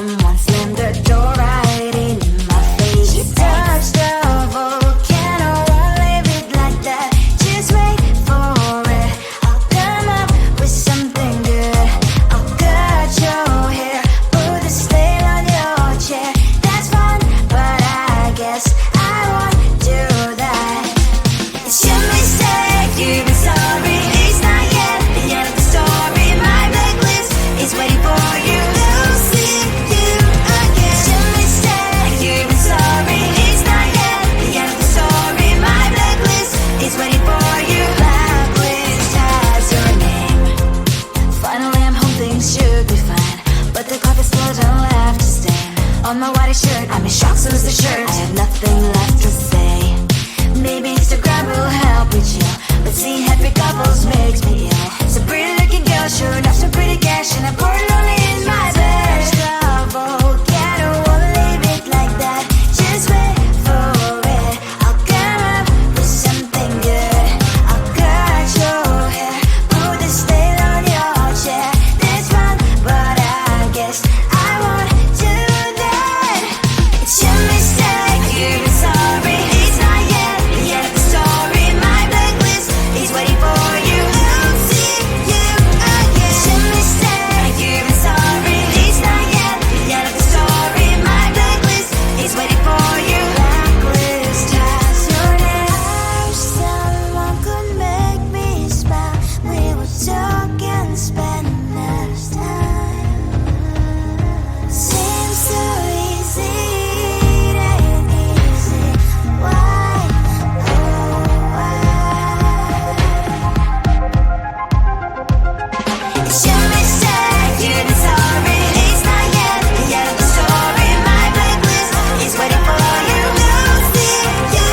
someone slammed the door right in my face. She touched a volcano, won't leave it like that. Just wait for it. I'll come up with something good. I'll cut your hair, put a stain on your chair. That's fun, but I guess I won't do that. It's your mistake, you've been sorry. It's not yet the end of the story. My blacklist is waiting for you. I'll see you again. It's your mistake, you've been sorry. It's not yet the end of the story. My blacklist is waiting for you. Blacklist has your name. Finally I'm home, things should be fine, but the carpet's spilled and left a stain on my white shirt. I'm in shock, so is the shirt. I have nothing left to say. Maybe Instagram will help with you, but seeing happy couples makes me ill. Some pretty looking girl showing off some pretty cash, and I'm pouring lonely in my bed. Volcano, won't leave it like that. Just wait for it. I'll come up with something good. I'll cut your hair, put the stain on your chair. That's fun, but I guess I won't do that. It's your mistake, you've been sorry. It's not yet the end of the story. My blacklist is waiting for you. I'll see you again. It's your mistake, you've been sorry. It's not yet the end of the story. My blacklist is waiting for you. Blacklist has your name. I wish someone could make me smile. We would talk and spend less time. Seems so easy, it ain't easy. Why, oh why? It's your mistake, you've been sorry. It's not yet the end of the story. My blacklist is waiting for you. I'll see you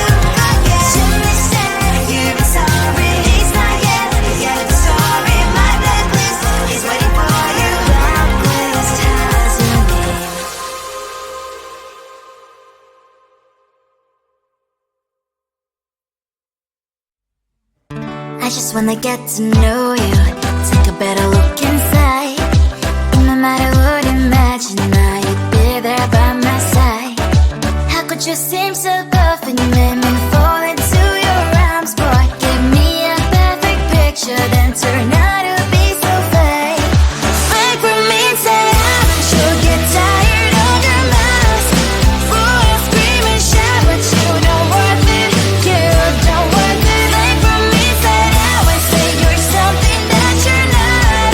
again. It's your mistake, you've been sorry. It's not yet the end of the story. My blacklist is waiting for you. Blacklist has your name. I just wanna get to know you, take a better look inside. No matter what, imagine now you'd be there by my side. How could you seem so good when you made me fall into your arms, boy? Give me a perfect picture, then turn out to be so fake. Fake for me and say haven't you get tired of your mask? Boy, I scream and shout, but you don't worth it. You don't worth it. Fake for me, say now and say you're something that you're not.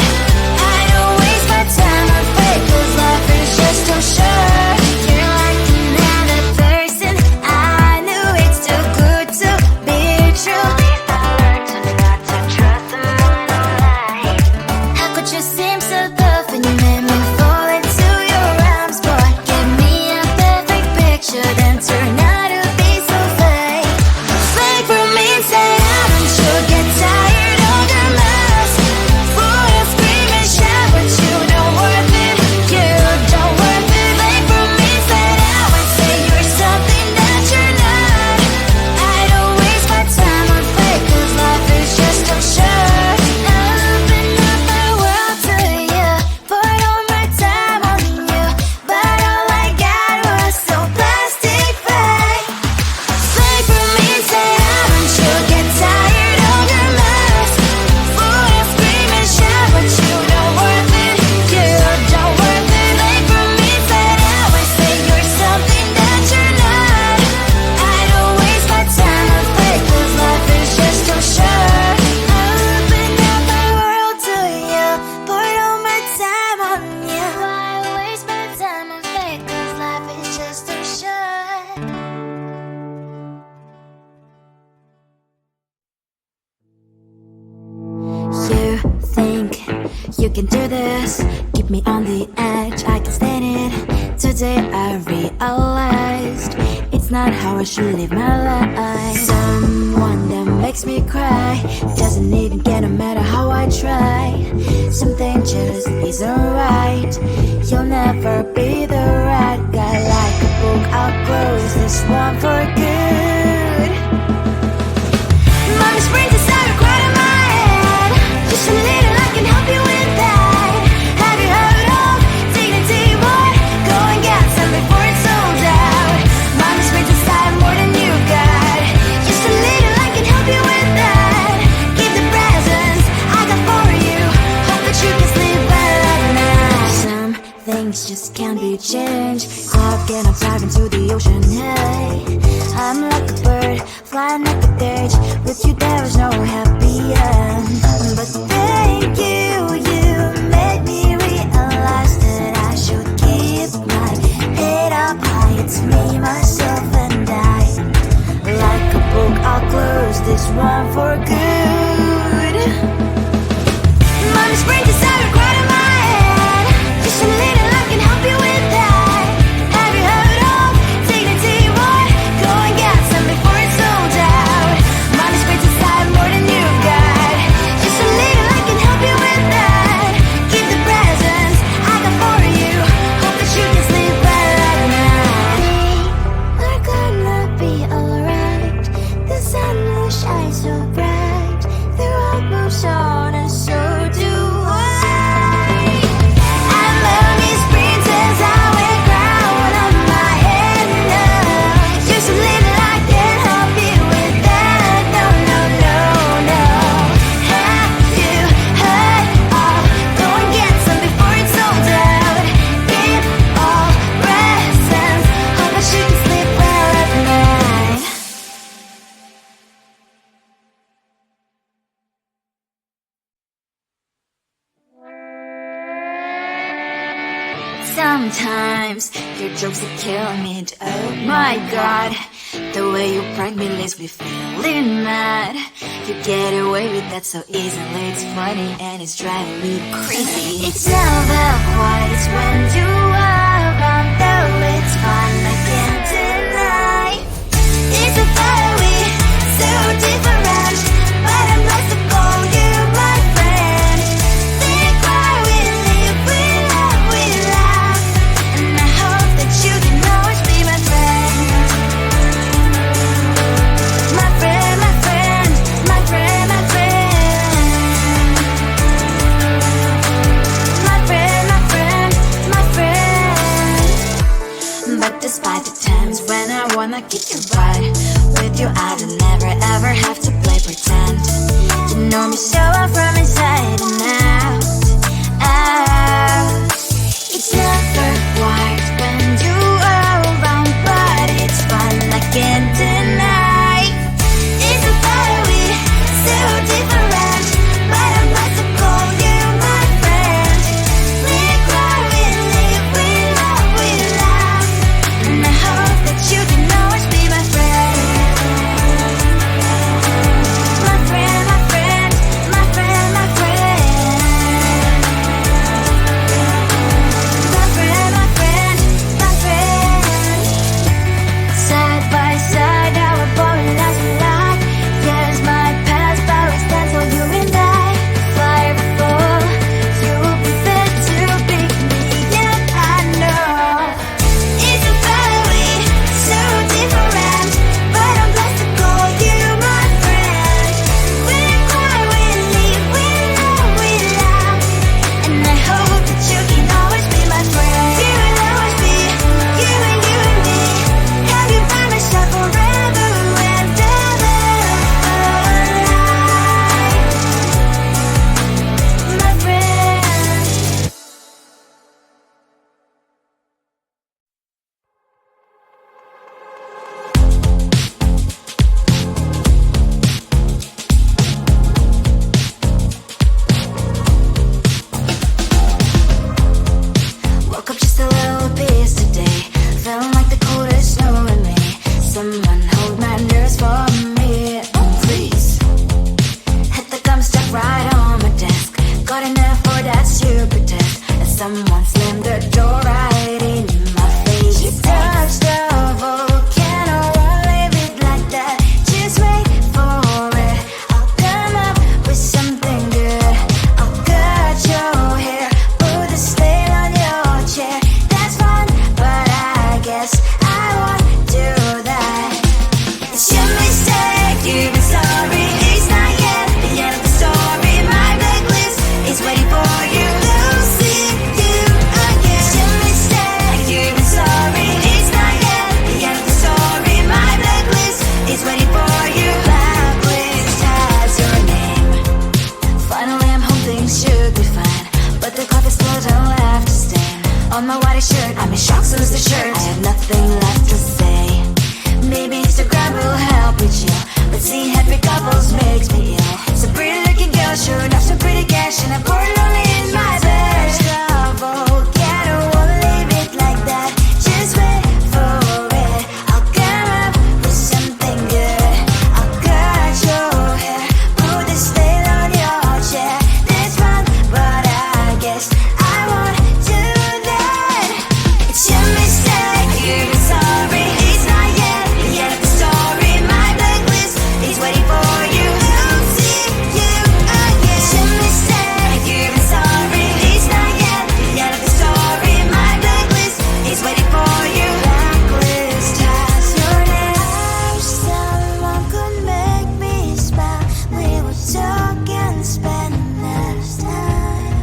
I don't waste my time on fake, 'cause life is just too short. You're like another person. I knew it's too good to be true. I learned to not to trust someone online. How could you seem so good when you made me fall into your arms, boy? Give me a perfect picture, then turn out to be so fake. Fake for me and say haven't you get tired of your mask? Boy, I scream and shout, but you don't worth it. You don't worth it. Fake for me, say now and say you're something that you're not. I don't waste my time on fake, 'cause life is just too short. Open up my world to you, put all my time on you, but all I got was so plastic fake. Fake for me, say haven't you get tired of your mask? Boy, I scream and shout, but you don't worth it. You don't worth it. Fake for me, say now and say you're something that you're not. I don't waste my time on fake, 'cause life is just too short. Open up my world to you, put all my time on you. Why waste my time on fake, 'cause life is just too short. You think you can do this, keep me on the edge, I can stand it. Today I realized it's not how I should live my life. Someone that makes me cry doesn't even get no matter how I try. Something just isn't right. You'll never be the right guy. Like a book, I'll close this one for good. Mommy springs inside a quiet of my head. Just a little, I can help you with that. Have you heard of dignity? What? Go just can't be changed. How can I dive into the ocean? Hey, I'm like a bird, flying like a cage. With you there is no happy end. But thank you, you made me realize that I should keep my head up high. It's me, myself, and I. Like a book, I'll close this one for good. Mommy's brain decided right in my head. Just a little I can help you with that. Have you heard of dignity, boy? Go and get some before it's sold out. Mommy's brain decided more than you got. Just a little I can help you with that. Keep the presents I got for you. Hope that you can sleep better at night. We're gonna be alright. The sun will shine so bright. The road moves on and so do I. And mommy's princess, I wear crown on my head now. Just a little I can help you with that. No, no, no, no. Have you heard of? Go and get some before it's sold out. Keep all presents. Hope that you can sleep well at night. Sometimes your jokes that kill me. Oh my god, the way you prank me leaves me feeling mad. You get away with that so easily. It's funny and it's driving me crazy. It's never quite as when you are around, though it's fun, I can't deny. It's a very so different, but I'm blessed to call you my friend. Think why we live, we love, we laugh. And I hope that you can always be my friend. My friend, my friend, my friend, my friend. My friend, my friend, my friend. But despite the times when I wanna kick your butt, with you I don't never ever have to play pretend. You know me so well from inside and out, out. It's never quite when you are around, but it's fun, I can't deny. It's a very so different, but I'm glad to call you my friend. We cry, we live, we love, we laugh. And I hope that you can always be my friend. My friend, my friend, my friend, my friend. My friend, my friend, my friend. Side by side, our body lasts a lot. Years might pass, but we stand so you and I. Fire before you prefer to pick me, yet I know it's a very so different, but I'm blessed to call you my friend. We cry, we live, we love, we laugh. And I hope that you can always be my friend. You will always be you and me. Have you by my side forever and ever. My friend. Woke up just a little pissed today. Feeling like the coldest snow in me. Someone hold my nerves for me, oh please. Hit the gum stuck right on my desk. Got enough for that stupid test. And someone slammed the door right in my face. You touched the volcano, won't leave it like that. Just wait for it. I'll come up with something good. I'll cut your hair, put the stain on your chair. That's fun, but I guess I won't do that. It's your mistake, you've been sorry. It's not yet the end of the story. My blacklist is waiting for you. Losing you again. It's your mistake, you've been sorry. It's not yet the end of the story. My blacklist is waiting for you. Blacklist has your name. Finally I'm home, things should be fine, but the coffee still don't have to stain on my white shirt. I'm in shock, so is the shirt. I have nothing left to say. Maybe Instagram will help with you, but seeing happy couples makes me ill. Some pretty looking girl, sure enough, some pretty cash, and I'm bored lonely in my bed. Trouble, yeah, I don't wanna leave it like that. Just wait for it. I'll come up with something good. I'll cut your hair, put this veil on your chair. This one, but I guess I won't do that. It's your mistake, you're sorry. It's not yet the end of the story. My blacklist is waiting for you. I'll see you again. It's your mistake, you're sorry. It's not yet the end of the story. My blacklist is waiting for you. Blacklist has your name. I wish someone could make me smile. We would talk and spend less time.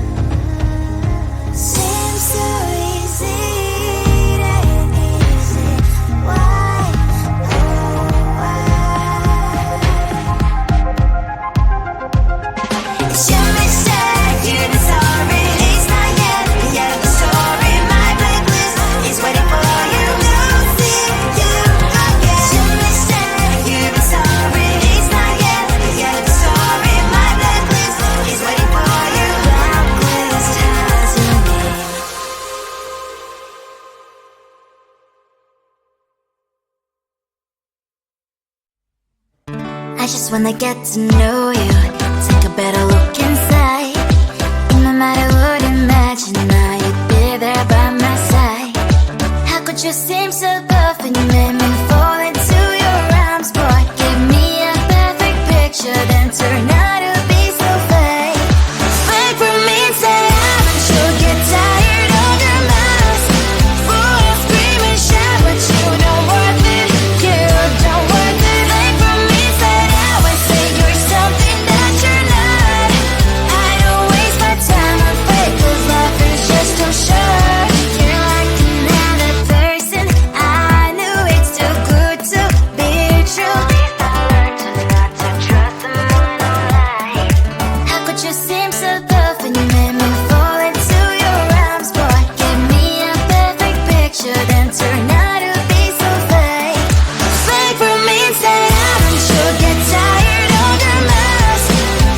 Seems so easy, it ain't easy. Why, oh why? It's your mistake, you're the sorry. It's not yet the end of the story. My blacklist is waiting for you. I'll see you again. It's your mistake, you're the sorry. It's not yet the end of the story. My blacklist is waiting for you. Blacklist has your name. I just wanna get to know you, take a better look inside. In my mind I would imagine now you'd be there by my side. How could you seem so perfect, you made me fall into your arms, boy. Give me a perfect picture, then turn out to be so fake. Fake for me, say I'm sure get tired of your mask. Full of scream and shout, but you don't worth it. You don't worth it. Fake for me, say I say you're something that you're not. I don't waste my time on fake, 'cause life is just too short. You're like another person. I knew it's too good to be true. I learned to not to trust someone online. How could you seem so perfect, you made me fall into your arms, boy. Give me a perfect picture, then turn out to be so fake. Fake for me, say I'm sure get tired of your mask.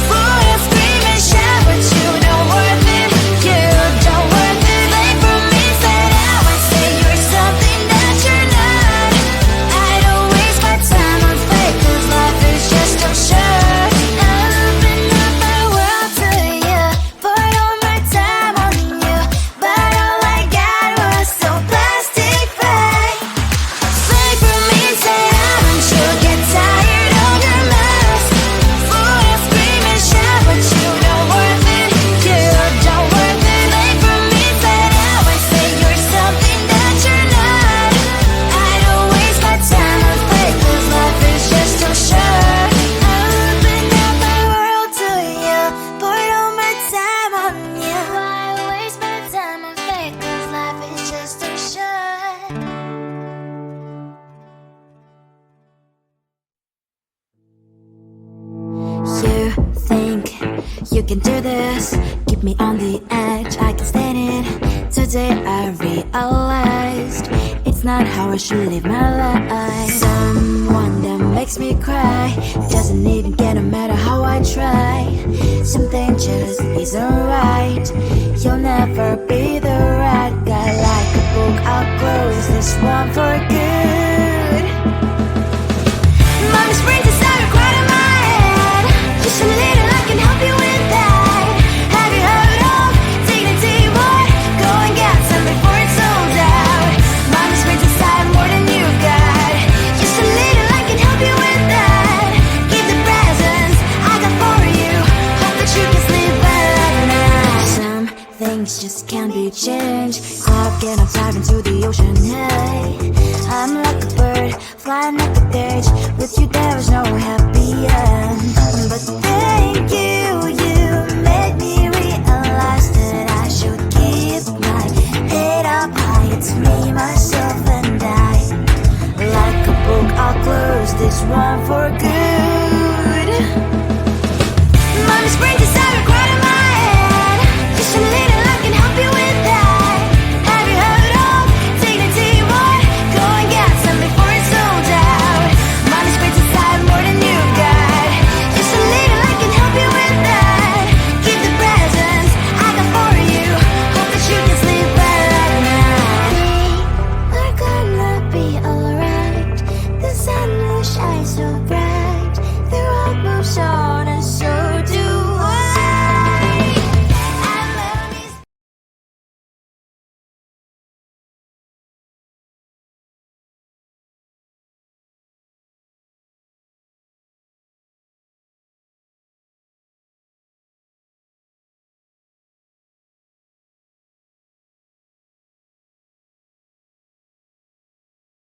Full of scream and shout, but you don't worth it. You don't worth it. Fake for me, say I say you're something that you're not. I don't waste my time on fake, 'cause life is just too short. Open up my world to you, poured all my time on you, but all I got was so plastic fake. Fake for me, say I'm sure get tired of your mask. Full of scream and shout, but you don't worth it. You don't worth it. Fake for me, say I say you're something that you're not. I don't waste my time on fake, 'cause life is just too short. Opened up my world to you, poured all my time on you. Why waste my time on fake, 'cause life is just too short. You think you can do this, keep me on the edge, I can stand it. Today I realized it's not how I should live my life. Someone that makes me cry doesn't even get, no matter how I try. Something just isn't right. You'll never be the right guy. Like a book, I'll close this one for good. Mommy's brains inside are quite in my head. Just a little, I can help you with that. Have you heard of dignity, boy? Go and get some before it's sold out. Mommy's brains inside more than you've got. Just a little, I can help you with that. Keep the presents I got for you. Hope that you can sleep well at night. Some things just can't be changed. I'll get up, dive into the ocean, hey. I'm like a bird, flying like a cage. With you there was no happy end. But thank you, you